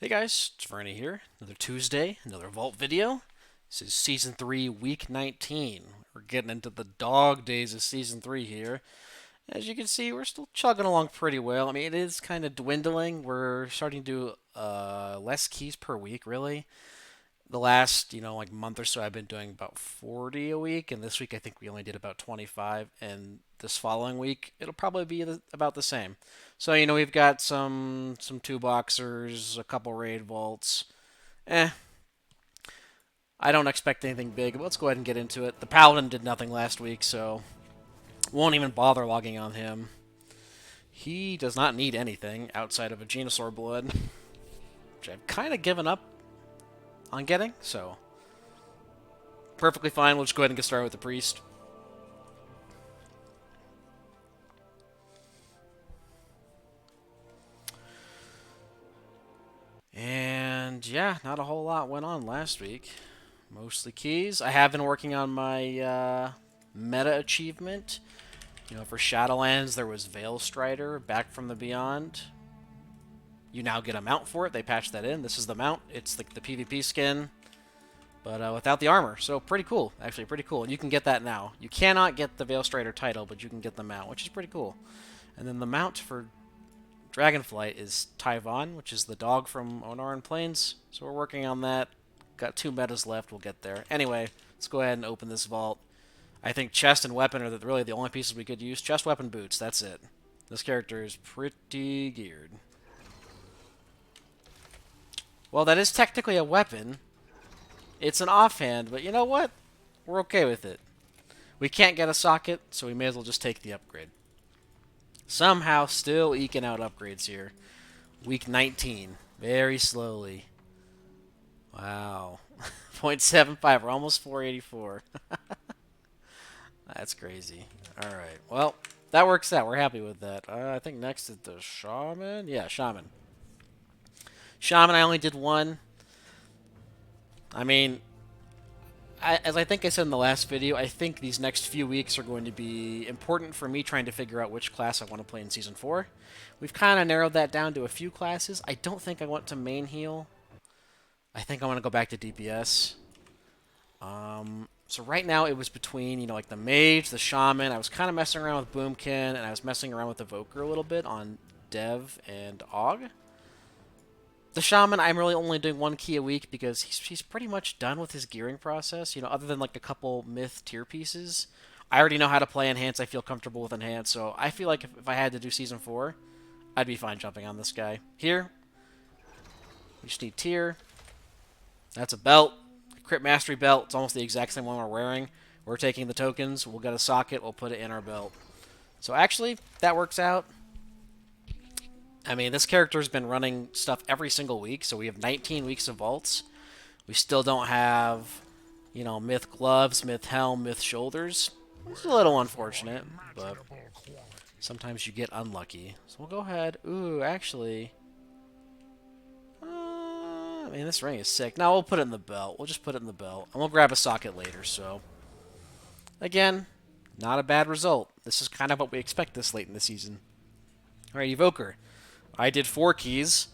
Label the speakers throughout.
Speaker 1: Hey guys, it's Vernie here. Another Tuesday, another Vault video. This is Season 3, Week 19. We're getting into the dog days of Season 3 here. As you can see, we're still chugging along pretty well. I mean, it is kind of dwindling. We're starting to do less keys per week, really. The last, like month or so, I've been doing about 40 a week, and this week I think we only did about 25, and this following week it'll probably be about the same. So, we've got some two boxers, a couple raid vaults. Eh, I don't expect anything big, but let's go ahead and get into it. The Paladin did nothing last week, so won't even bother logging on him. He does not need anything outside of a Venusaur blood, which I've kind of given up on getting, so perfectly fine. We'll just go ahead and get started with the priest. And yeah, not a whole lot went on last week. Mostly keys. I have been working on my meta achievement. For Shadowlands, there was Veil Strider, Back from the Beyond. You now get a mount for it. They patched that in. This is the mount. It's the PvP skin, but without the armor. So pretty cool. Actually, pretty cool. And you can get that now. You cannot get the Veil Strider title, but you can get the mount, which is pretty cool. And then the mount for Dragonflight is Tyvon, which is the dog from Onaran Plains. So we're working on that. Got 2 metas left. We'll get there. Anyway, let's go ahead and open this vault. I think chest and weapon are really the only pieces we could use. Chest, weapon, boots. That's it. This character is pretty geared. Well, that is technically a weapon. It's an offhand, but you know what? We're okay with it. We can't get a socket, so we may as well just take the upgrade. Somehow still eking out upgrades here. Week 19. Very slowly. Wow. 0.75. We're almost 484. That's crazy. Alright. Well, that works out. We're happy with that. I think next is the Shaman. Yeah, Shaman. Shaman, I only did one. I mean, as I think I said in the last video, I think these next few weeks are going to be important for me trying to figure out which class I want to play in Season 4. We've kind of narrowed that down to a few classes. I don't think I want to main heal. I think I want to go back to DPS. So right now it was between, like the Mage, the Shaman. I was kind of messing around with Boomkin, and I was messing around with the Evoker a little bit on Dev and Og. The Shaman, I'm really only doing 1 key a week because he's pretty much done with his gearing process. Other than like a couple myth tier pieces, I already know how to play Enhance. I feel comfortable with Enhance, so I feel like if I had to do Season 4, I'd be fine jumping on this guy. Here, we just need tier. That's a belt. Crit Mastery belt. It's almost the exact same one we're wearing. We're taking the tokens. We'll get a socket. We'll put it in our belt. So actually, that works out. I mean, this character's been running stuff every single week, so we have 19 weeks of vaults. We still don't have, myth gloves, myth helm, myth shoulders. It's a little unfortunate, but sometimes you get unlucky. So we'll go ahead. Ooh, actually, I mean, this ring is sick. Now we'll put it in the belt. We'll just put it in the belt, and we'll grab a socket later. So, again, not a bad result. This is kind of what we expect this late in the season. All right, Evoker. I did 4 keys.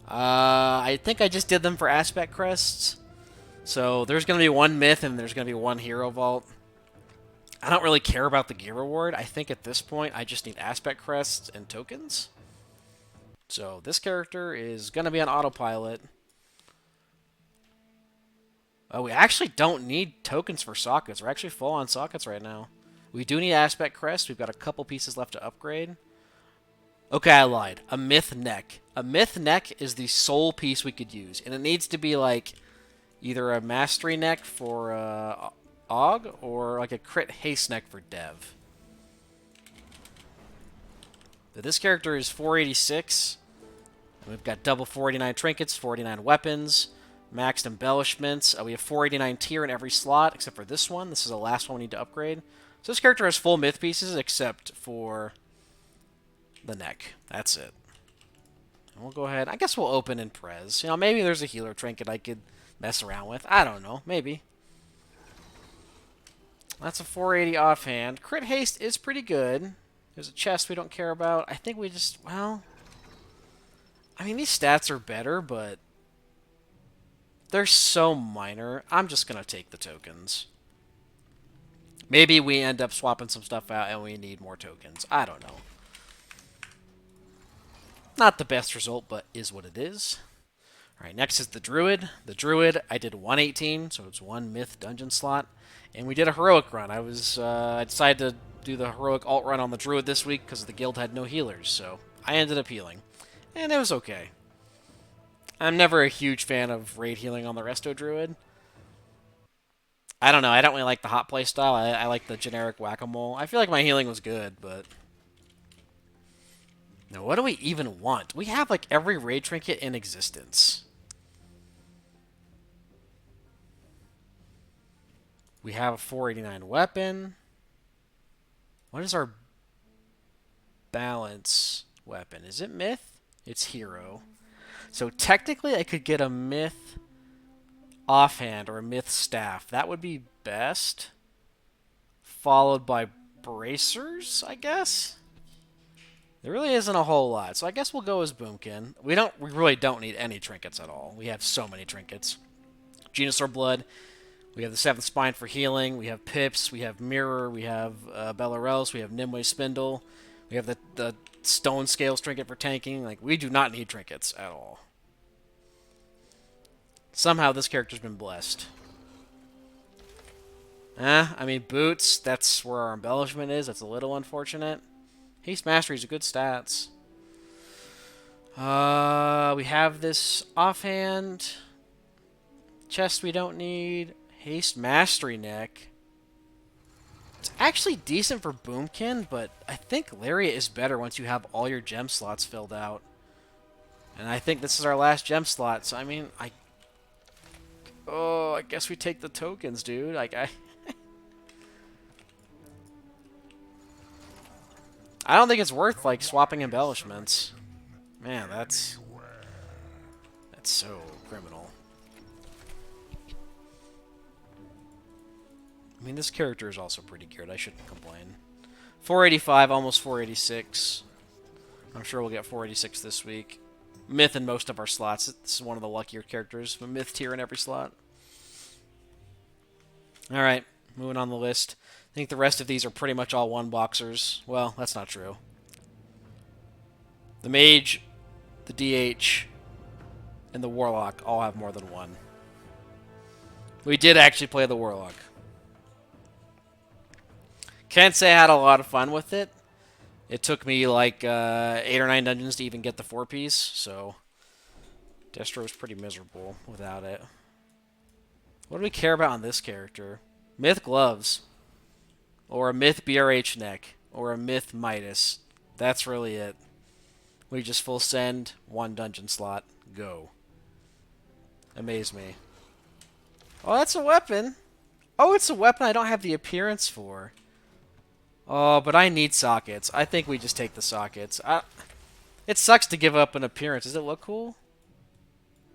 Speaker 1: I think I just did them for aspect crests. So there's going to be 1 myth and there's going to be 1 hero vault. I don't really care about the gear reward. I think at this point I just need aspect crests and tokens. So this character is going to be on autopilot. Oh, we actually don't need tokens for sockets. We're actually full on sockets right now. We do need aspect crest. We've got a couple pieces left to upgrade. Okay, I lied. A myth neck. A myth neck is the sole piece we could use, and it needs to be like either a mastery neck for Og or like a crit haste neck for Dev. But this character is 486. And we've got double 489 trinkets, 489 weapons, maxed embellishments. We have 489 tier in every slot except for this one. This is the last one we need to upgrade. So this character has full myth pieces except for the neck. That's it. And we'll go ahead. I guess we'll open in Prez. Maybe there's a healer trinket I could mess around with. I don't know. Maybe. That's a 480 offhand. Crit haste is pretty good. There's a chest we don't care about. I think we just, well, I mean, these stats are better, but they're so minor. I'm just going to take the tokens. Maybe we end up swapping some stuff out and we need more tokens. I don't know. Not the best result, but is what it is. Alright, next is the Druid. The Druid, I did 118, so it's one Myth dungeon slot. And we did a Heroic run. I decided to do the Heroic alt run on the Druid this week because the guild had no healers, so I ended up healing. And it was okay. I'm never a huge fan of raid healing on the Resto Druid. I don't know, I don't really like the hot play style. I like the generic whack-a-mole. I feel like my healing was good, but... Now, what do we even want? We have, like, every raid trinket in existence. We have a 489 weapon. What is our balance weapon? Is it myth? It's hero. So technically I could get a myth offhand or a myth staff. That would be best. Followed by bracers, I guess? There really isn't a whole lot. So I guess we'll go as Boomkin. We really don't need any trinkets at all. We have so many trinkets. Venusaur Blood. We have the 7th Spine for healing. We have Pips. We have Mirror. We have Belarus. We have Nimue Spindle. We have the Stone Scales trinket for tanking. Like, we do not need trinkets at all. Somehow this character's been blessed. I mean, Boots, that's where our embellishment is. That's a little unfortunate. Haste Mastery's a good stats. We have this offhand. Chest we don't need. Haste Mastery Neck. It's actually decent for Boomkin, but I think Lariat is better once you have all your gem slots filled out. And I think this is our last gem slot, so I mean, I guess we take the tokens, dude. I don't think it's worth, like, swapping embellishments. Man, that's so criminal. I mean, this character is also pretty geared. I shouldn't complain. 485, almost 486. I'm sure we'll get 486 this week. Myth in most of our slots. This is one of the luckier characters. A Myth tier in every slot. Alright, moving on the list. I think the rest of these are pretty much all one-boxers. Well, that's not true. The Mage, the DH, and the Warlock all have more than one. We did actually play the Warlock. Can't say I had a lot of fun with it. It took me like 8 or 9 dungeons to even get the 4-piece, so Destro was pretty miserable without it. What do we care about on this character? Myth Gloves. Or a Myth BRH Neck. Or a Myth Midas. That's really it. We just full send, 1 dungeon slot, go. Amaze me. Oh, that's a weapon. Oh, it's a weapon I don't have the appearance for. Oh, but I need sockets. I think we just take the sockets. It sucks to give up an appearance. Does it look cool?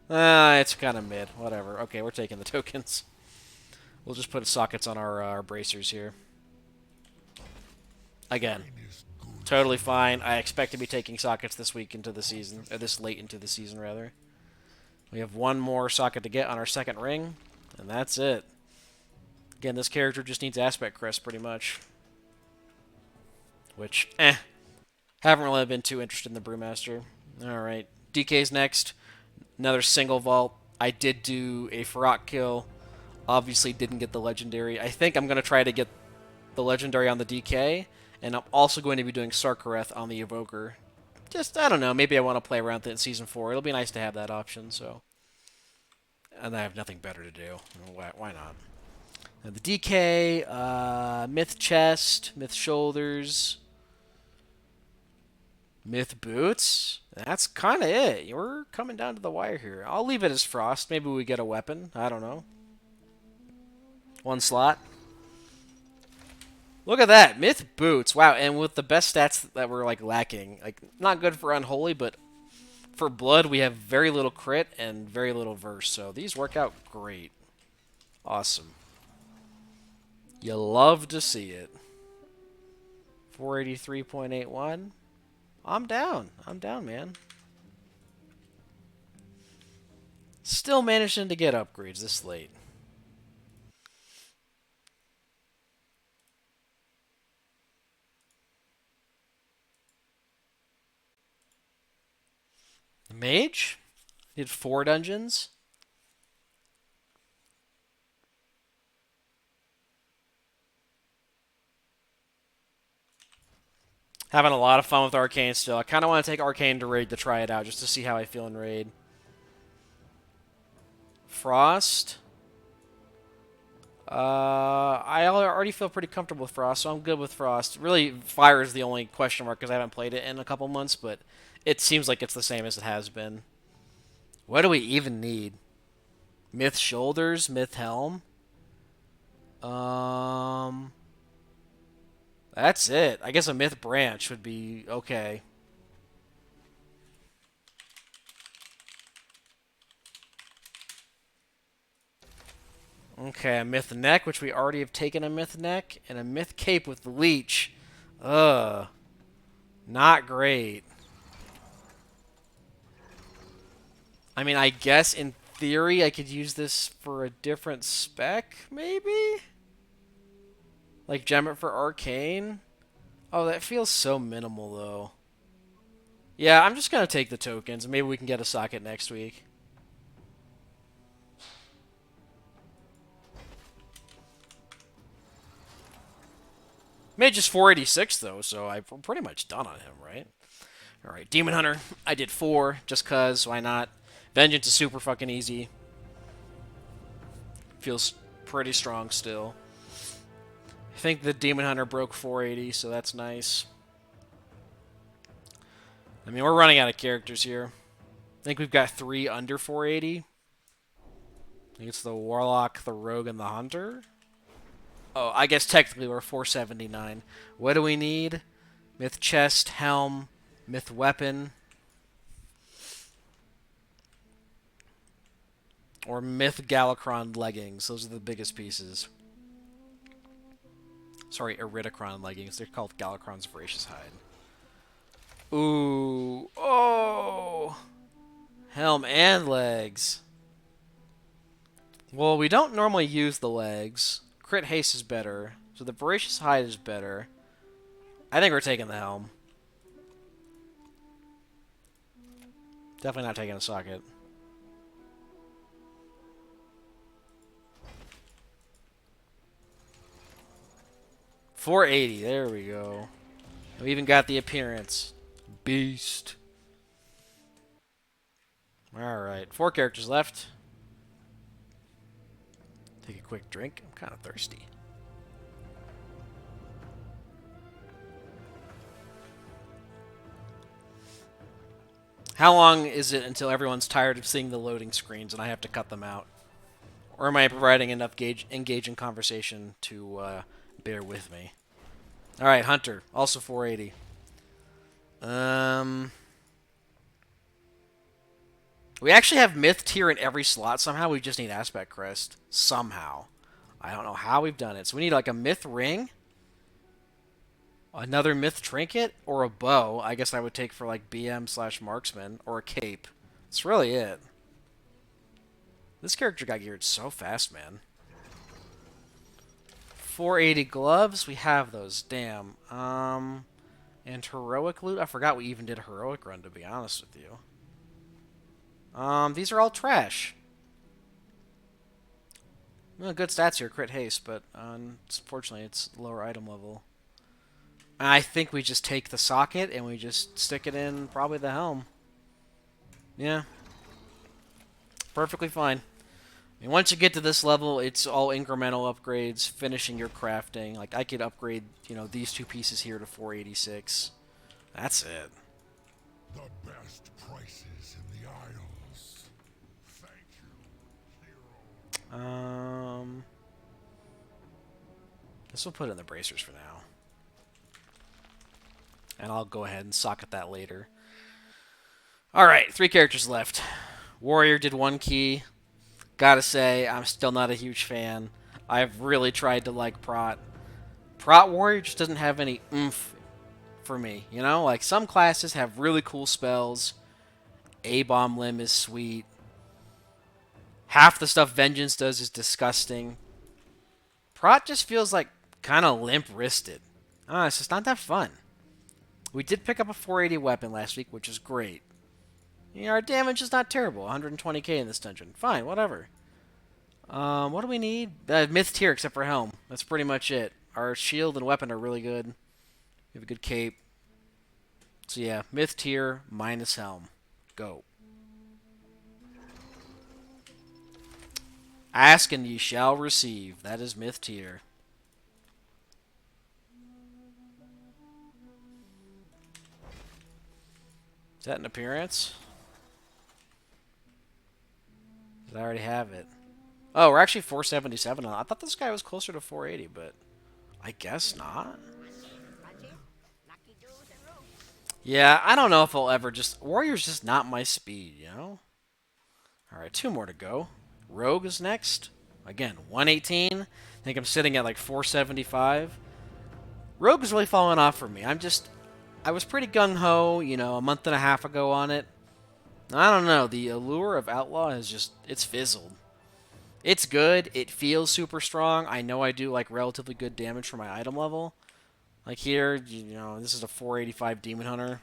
Speaker 1: It's kind of mid. Whatever. Okay, we're taking the tokens. We'll just put sockets on our bracers here. Again, totally fine. I expect to be taking sockets this week into the season, or this late into the season, rather. We have 1 more socket to get on our 2nd ring, and that's it. Again, this character just needs Aspect Crest, pretty much. Which, haven't really been too interested in the Brewmaster. Alright, DK's next. Another single vault. I did do a Farok kill. Obviously didn't get the Legendary. I think I'm going to try to get the Legendary on the DK. And I'm also going to be doing Sarkareth on the Evoker. Just, I don't know, maybe I want to play around with it in Season 4. It'll be nice to have that option, so. And I have nothing better to do. Why not? Now the DK, Myth Chest, Myth Shoulders, Myth Boots. That's kind of it. We're coming down to the wire here. I'll leave it as Frost. Maybe we get a weapon. I don't know. 1 slot. Look at that. Myth Boots. Wow, and with the best stats that we're, like, lacking. Like, not good for Unholy, but for Blood, we have very little crit and very little verse. So these work out great. Awesome. You love to see it. 483.81. I'm down. I'm down, man. Still managing to get upgrades this late. Mage? Did 4 dungeons? Having a lot of fun with Arcane still. I kind of want to take Arcane to Raid to try it out, just to see how I feel in Raid. Frost? I already feel pretty comfortable with Frost, so I'm good with Frost. Really, Fire is the only question mark because I haven't played it in a couple months, but it seems like it's the same as it has been. What do we even need? Myth Shoulders? Myth Helm? Um... That's it. I guess a Myth Branch would be okay. Okay, a Myth Neck, which we already have taken a Myth Neck, and a Myth Cape with the Leech. Ugh. Not great. I mean, I guess in theory I could use this for a different spec, maybe? Like gem it for Arcane? Oh, that feels so minimal, though. Yeah, I'm just going to take the tokens. Maybe we can get a socket next week. Mage is 486, though, so I'm pretty much done on him, right? Alright, Demon Hunter. I did 4, just cuz, why not? Vengeance is super fucking easy. Feels pretty strong still. I think the Demon Hunter broke 480, so that's nice. I mean, we're running out of characters here. I think we've got 3 under 480. I think it's the Warlock, the Rogue, and the Hunter. Oh, I guess technically we're 479. What do we need? Myth Chest, Helm, Myth Weapon, or Myth Galakron Leggings. Those are the biggest pieces. Sorry, Iridicron Leggings. They're called Galakron's Voracious Hide. Ooh. Oh! Helm and legs. Well, we don't normally use the legs. Crit Haste is better. So the Voracious Hide is better. I think we're taking the Helm. Definitely not taking a socket. $480. There we go. We even got the appearance. Beast. Alright. 4 characters left. Take a quick drink. I'm kind of thirsty. How long is it until everyone's tired of seeing the loading screens and I have to cut them out? Or am I providing enough engaging conversation to bear with me? Alright, Hunter. Also 480. We actually have Myth tier in every slot somehow. We just need Aspect Crest. Somehow. I don't know how we've done it. So we need like a Myth Ring, another Myth Trinket, or a bow. I guess I would take for like BM/Marksman, or a cape. That's really it. This character got geared so fast, man. 480 gloves. We have those. Damn. And heroic loot. I forgot we even did a heroic run, to be honest with you. These are all trash. Well, good stats here, crit haste, but unfortunately it's lower item level. I think we just take the socket and we just stick it in probably the helm. Yeah. Perfectly fine. I mean, once you get to this level, it's all incremental upgrades, finishing your crafting. Like, I could upgrade, you know, these 2 pieces here to 486. That's it. The best prices in the Isles. Thank you, this will put it in the bracers for now. And I'll go ahead and socket that later. Alright, 3 characters left. Warrior did 1 key. Gotta say, I'm still not a huge fan. I've really tried to like Prot. Prot Warrior just doesn't have any oomph for me, you know? Like, some classes have really cool spells. A-Bomb Limb is sweet. Half the stuff Vengeance does is disgusting. Prot just feels like kind of limp-wristed. It's just not that fun. We did pick up a 480 weapon last week, which is great. You know, our damage is not terrible. 120k in this dungeon. Fine, whatever. What do we need? Myth tier, except for helm. That's pretty much it. Our shield and weapon are really good. We have a good cape. So yeah, myth tier minus helm. Go. Ask and ye shall receive. That is myth tier. Is that an appearance? Did I already have it? Oh, we're actually 477. I thought this guy was closer to 480, but I guess not. Yeah, I don't know if I'll ever just... Warrior's just not my speed, you know? Alright, 2 more to go. Rogue is next. Again, 118. I think I'm sitting at like 475. Rogue is really falling off for me. I was pretty gung-ho, you know, a month and a half ago on it. I don't know. The allure of Outlaw is just... It's fizzled. It's good. It feels super strong. I know I do like relatively good damage for my item level. Like here, you know, this is a 485 Demon Hunter.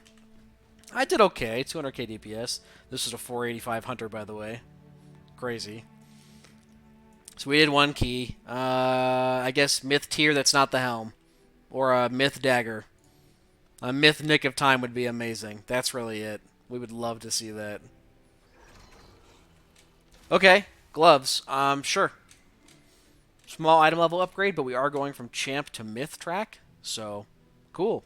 Speaker 1: I did okay, 200k DPS. This is a 485 Hunter, by the way. Crazy. So we did 1 key. I guess Myth tier that's not the helm. Or a Myth dagger. A Myth Nick of Time would be amazing. That's really it. We would love to see that. Okay, gloves. Sure. Small item level upgrade, but we are going from champ to myth track. So, cool.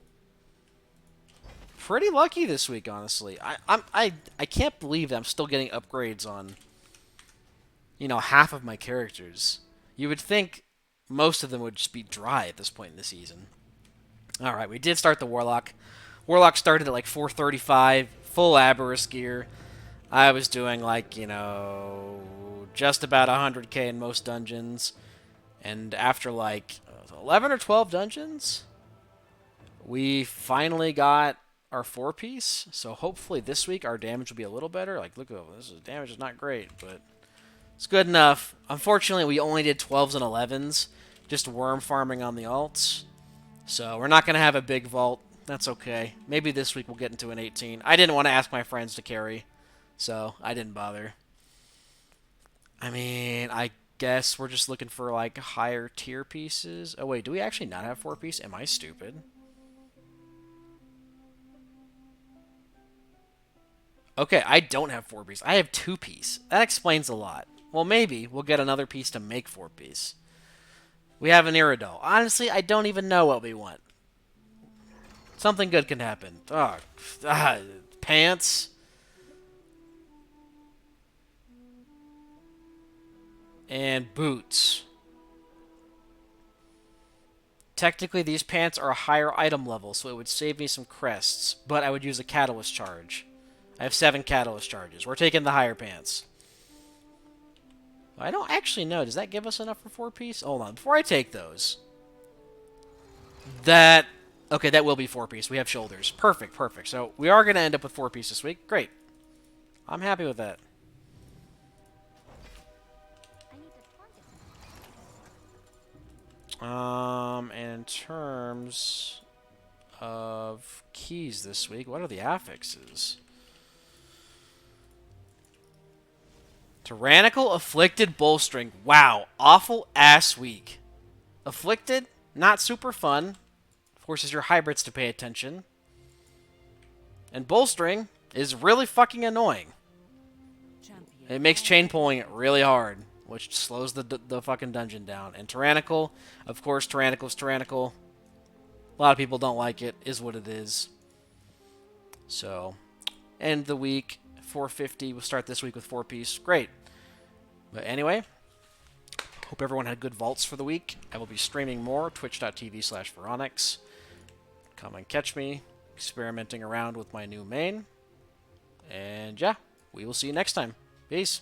Speaker 1: Pretty lucky this week, honestly. I can't believe that I'm still getting upgrades on, you know, half of my characters. You would think most of them would just be dry at this point in the season. All right, we did start the Warlock. Warlock started at like 435, full Aberrus gear. I was doing like, you know, just about 100k in most dungeons. And after like 11 or 12 dungeons, we finally got our 4-piece. So hopefully this week our damage will be a little better. Like, look, damage is not great, but it's good enough. Unfortunately, we only did 12s and 11s, just worm farming on the alts. So we're not going to have a big vault. That's okay. Maybe this week we'll get into an 18. I didn't want to ask my friends to carry, so I didn't bother. I mean, I guess we're just looking for, like, higher tier pieces. Oh, wait, do we actually not have 4-piece? Am I stupid? Okay, I don't have 4-piece. I have 2-piece. That explains a lot. Well, maybe we'll get another piece to make 4-piece. We have an Iridol. Honestly, I don't even know what we want. Something good can happen. Pants. And boots. Technically, these pants are a higher item level, so it would save me some crests, but I would use a catalyst charge. I have 7 catalyst charges. We're taking the higher pants. I don't actually know. Does that give us enough for 4-piece? Hold on. Before I take those. Okay, that will be 4-piece. We have shoulders. Perfect, perfect. So we are going to end up with 4-piece this week. Great. I'm happy with that. And in terms of keys this week, what are the affixes? Tyrannical, Afflicted, Bolstering. Wow, awful ass week. Afflicted, not super fun. Forces your hybrids to pay attention. And Bolstering is really fucking annoying. It makes chain pulling really hard, which slows the fucking dungeon down. And Tyrannical, of course, Tyrannical's tyrannical. A lot of people don't like it, is what it is. So, end the week, 450. We'll start this week with 4-piece. Great. But anyway, hope everyone had good vaults for the week. I will be streaming more, twitch.tv/Veronix. Come and catch me, experimenting around with my new main. And yeah, we will see you next time. Peace.